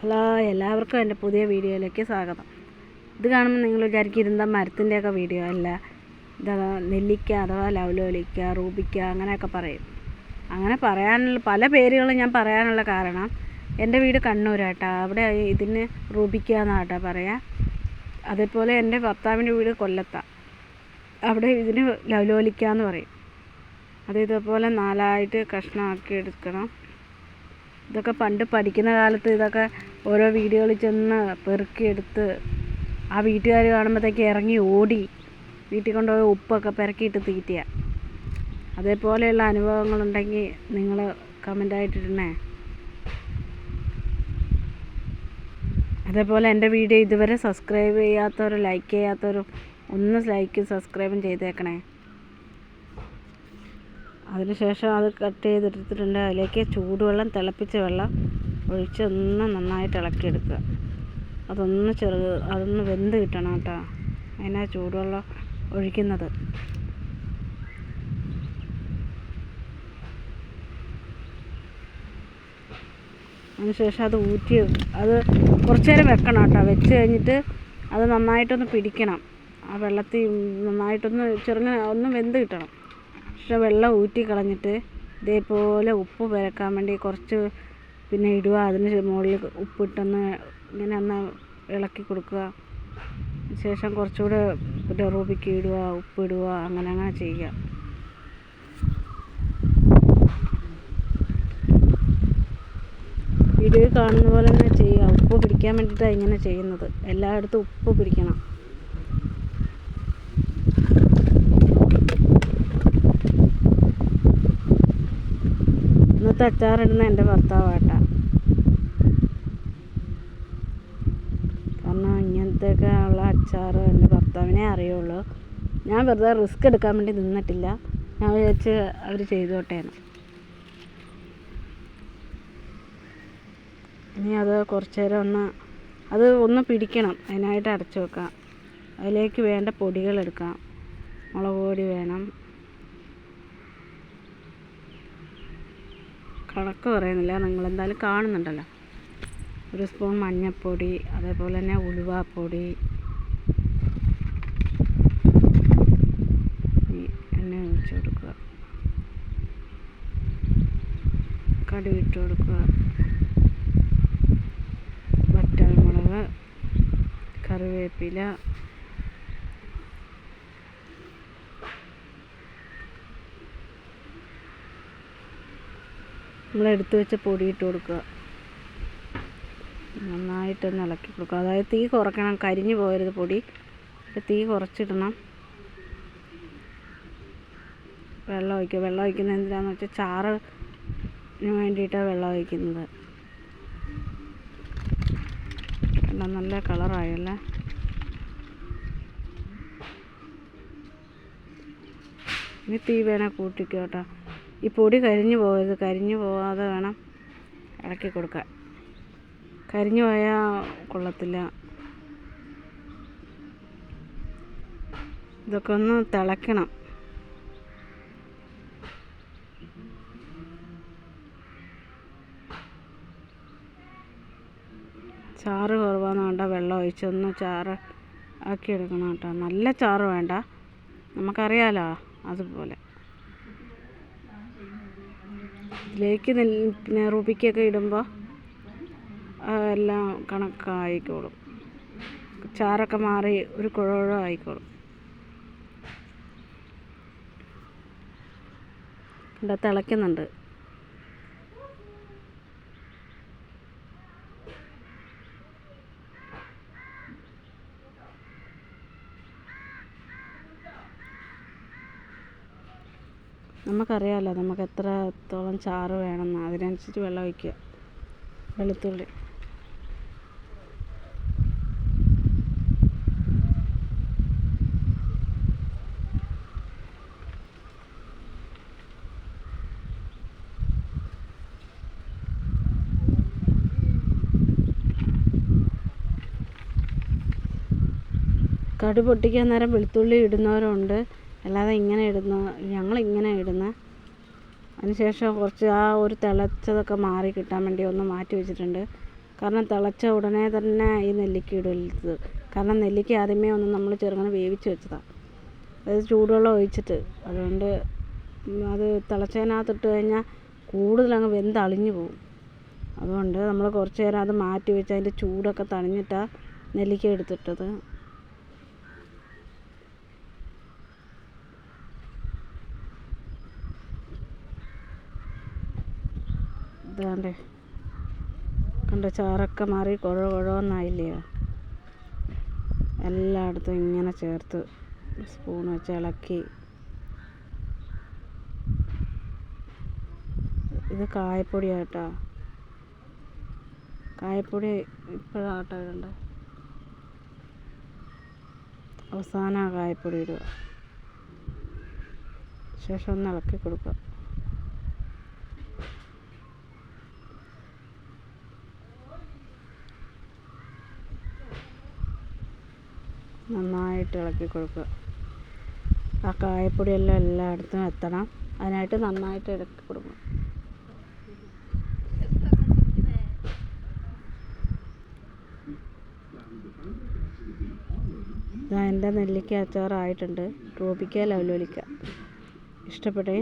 Hello, എല്ലാവർക്കും എൻ്റെ പുതിയ വീഡിയോയിലേക്ക് സ്വാഗതം. ഇത് കാണുമ്പോൾ നിങ്ങൾ വിചാരിക്കും ഇതെന്താ മരത്തിൻ്റെയൊക്കെ വീഡിയോ അല്ല. ഇതാ നെല്ലിക്ക അഥവാ ലവലോലിക്ക, റൂബിക്ക അങ്ങനെയൊക്കെ പറയും. അങ്ങനെ പറയാനുള്ള പല പേരുകളും ഞാൻ പറയാനുള്ള കാരണം എൻ്റെ വീട് കണ്ണൂരാട്ടോ. അവിടെ ഇതിന് റൂബിക്ക എന്നാട്ടോ പറയാം. അതേപോലെ എൻ്റെ ഭർത്താവിൻ്റെ വീട് കൊല്ലത്താണ്. അവിടെ ഇതിന് ലവലോലിക്ക എന്ന് പറയും. അത് ഇതേപോലെ നാലായിട്ട് കഷ്ണമാക്കി എടുക്കണം. ഇതൊക്കെ പണ്ട് പഠിക്കുന്ന കാലത്ത് ഇതൊക്കെ ഓരോ വീടുകളിൽ ചെന്ന് പെറുക്കിയെടുത്ത് ആ വീട്ടുകാർ കാണുമ്പോഴത്തേക്ക് ഇറങ്ങി ഓടി വീട്ടിൽ കൊണ്ടുപോയി ഉപ്പൊക്കെ പെരക്കിയിട്ട് തീറ്റിയ. അതേപോലെയുള്ള അനുഭവങ്ങളുണ്ടെങ്കിൽ നിങ്ങൾ കമൻ്റായിട്ടിടണേ. അതേപോലെ എൻ്റെ വീഡിയോ ഇതുവരെ സബ്സ്ക്രൈബ് ചെയ്യാത്തവരും ലൈക്ക് ചെയ്യാത്തവരും ഒന്ന് ലൈക്കും സബ്സ്ക്രൈബും ചെയ്തേക്കണേ. അതിനുശേഷം അത് കട്ട് ചെയ്തെടുത്തിട്ടുണ്ട്. അതിലേക്ക് ചൂടുവെള്ളം, തിളപ്പിച്ച വെള്ളം ഒഴിച്ച് ഒന്ന് നന്നായിട്ട് ഇളക്കിയെടുക്കുക. അതൊന്ന് വെന്ത് കിട്ടണം കേട്ടോ. അതിനാ ചൂടുവെള്ളം ഒഴിക്കുന്നത്. അതിനുശേഷം അത് ഊറ്റി അത് കുറച്ച് നേരം വെക്കണം കേട്ടോ. വെച്ച് കഴിഞ്ഞിട്ട് അത് നന്നായിട്ടൊന്ന് പിടിക്കണം. ആ വെള്ളത്തിൽ നന്നായിട്ടൊന്ന് ചെറുങ്ങനെ ഒന്ന് വെന്ത് കിട്ടണം. പക്ഷെ വെള്ളം ഊറ്റി കളഞ്ഞിട്ട് ഇതേപോലെ ഉപ്പ് പെരക്കാൻ വേണ്ടി കുറച്ച് പിന്നെ ഇടുക. അതിന് മുകളിൽ ഉപ്പിട്ടൊന്ന് ഇങ്ങനെ ഒന്ന് ഇളക്കി കൊടുക്കുക. ശേഷം കുറച്ചുകൂടെ പിന്നെ റൂബിക്ക ഇടുക, ഉപ്പിടുക, അങ്ങനെ ചെയ്യുക. വീഡിയോയിൽ കാണുന്ന പോലെ തന്നെ ചെയ്യുക. ഉപ്പ് പിടിക്കാൻ വേണ്ടിയിട്ടാണ് ഇങ്ങനെ ചെയ്യുന്നത്. എല്ലായിടത്തും ഉപ്പ് പിടിക്കണം. ഇന്നത്തെ അച്ചാറിടുന്ന എൻ്റെ ഭർത്താവാട്ടാ. കാരണം ഇങ്ങനത്തെയൊക്കെ ഉള്ള അച്ചാർ എൻ്റെ ഭർത്താവിനെ അറിയുള്ളൂ. ഞാൻ വെറുതെ റിസ്ക് എടുക്കാൻ വേണ്ടി നിന്നിട്ടില്ല. ഞാൻ വിചാരിച്ച് അവർ ചെയ്തോട്ടേന്ന്. ഇനി അത് കുറച്ച് നേരം ഒന്ന് പിടിക്കണം. അതിനായിട്ട് അടച്ചു വെക്കാം. അതിലേക്ക് വേണ്ട പൊടികളെടുക്കാം. മുളക് പൊടി വേണം. കണക്ക് പറയുന്നില്ല, നിങ്ങളെന്തായാലും കാണുന്നുണ്ടല്ലോ. 1 സ്പൂൺ മഞ്ഞൾപ്പൊടി, അതേപോലെ തന്നെ ഉലുവാപ്പൊടി, എണ്ണ ഒഴിച്ച് കൊടുക്കുക. കടുക് ഇട്ട് കൊടുക്കുക. വറ്റൽമുളക്, കറിവേപ്പില, നമ്മളെടുത്ത് വെച്ച പൊടി ഇട്ട് കൊടുക്കുക. നന്നായിട്ടൊന്ന് ഇളക്കി കൊടുക്കുക. അതായത് തീ കുറയ്ക്കണം, കരിഞ്ഞു പോകരുത് പൊടി. തീ കുറച്ചിടണം. വെള്ളം ഒഴിക്കുക. വെള്ളം ഒഴിക്കുന്നത് എന്തിനാന്ന് വെച്ചാൽ ചാറിന് വേണ്ടിയിട്ടാണ് വെള്ളം ഒഴിക്കുന്നത്. നല്ല കളറായല്ലേ. ഇനി തീ വേണേൽ കൂട്ടിക്കോ കേട്ടോ. ഈ പൊടി കരിഞ്ഞു പോകരുത്. കരിഞ്ഞു പോകാതെ വേണം ഇളക്കി കൊടുക്കാൻ. കരിഞ്ഞു പോയാൽ കൊള്ളത്തില്ല. ഇതൊക്കെ ഒന്ന് തിളയ്ക്കണം. ചാറ് കുറവാന്ന് വേണ്ട, വെള്ളം ഒഴിച്ചൊന്ന് ചാറ് ആക്കിയെടുക്കണം കേട്ടോ. നല്ല ചാറ് വേണ്ട, നമുക്കറിയാലോ. അതുപോലെ ഇതിലേക്ക് പിന്നെ റൂബിക്കൊക്കെ ഇടുമ്പോൾ എല്ലാം കണക്കായിക്കോളും. ചാറൊക്കെ മാറി ഒരു കുഴ ആയിക്കോളും. ഇവിടെ തിളയ്ക്കുന്നുണ്ട്. നമുക്കറിയാമല്ലോ നമുക്ക് എത്രത്തോളം ചാറ് വേണമെന്ന്. അതിനനുസരിച്ച് വെള്ളം ഒഴിക്കുക. വെളുത്തുള്ളി, കടു പൊട്ടിക്കാൻ നേരം വെളുത്തുള്ളി ഇടുന്നവരുണ്ട്. അല്ലാതെ ഇങ്ങനെ ഞങ്ങളിങ്ങനെ ഇടുന്ന. അതിനുശേഷം കുറച്ച് ആ ഒരു തിളച്ചതൊക്കെ മാറി കിട്ടാൻ വേണ്ടി ഒന്ന് മാറ്റി വെച്ചിട്ടുണ്ട്. കാരണം തിളച്ച ഉടനെ തന്നെ ഈ നെല്ലിക്ക ഇടരുത്. കാരണം നെല്ലിക്ക ആദ്യമേ ഒന്ന് നമ്മൾ ചെറുങ്ങനെ വേവിച്ച് വെച്ചതാണ്, അതായത് ചൂടുവെള്ളം ഒഴിച്ചിട്ട്. അതുകൊണ്ട് അത് തിളച്ചതിനകത്തിട്ട് കഴിഞ്ഞാൽ കൂടുതലങ്ങ് വെന്തളിഞ്ഞു പോകും. അതുകൊണ്ട് നമ്മൾ കുറച്ച് നേരം അത് മാറ്റി വെച്ച് അതിൻ്റെ ചൂടൊക്കെ തണിഞ്ഞിട്ടാണ് നെല്ലിക്ക എടുത്തിട്ടത്. ഇതാണ്ടേ കണ്ട ചാറൊക്കെ മാറി കുഴവെന്നായില്ലയോ. എല്ലായിടത്തും ഇങ്ങനെ ചേർത്ത് സ്പൂൺ വെച്ച് ഇളക്കി. ഇത് കായപ്പൊടിയാട്ടോ, കായപ്പൊടി ഇപ്പോഴാട്ടോ ഇടണ്ട, അവസാനം കായപ്പൊടി ഇടുക. ശേഷം ഒന്ന് ഇളക്കി കൊടുക്കുക. നന്നായിട്ട് ഇളക്കി കൊടുക്കുക. ആ കായപ്പൊടിയെല്ലാം എല്ലായിടത്തും എത്തണം, അതിനായിട്ട് നന്നായിട്ട് ഇളക്കി കൊടുക്കണം. ഇതാ എൻ്റെ നെല്ലിക്ക അച്ചാറായിട്ടുണ്ട്. റൂബിക്ക ലവലോലിക്ക. ഇഷ്ടപ്പെട്ടേ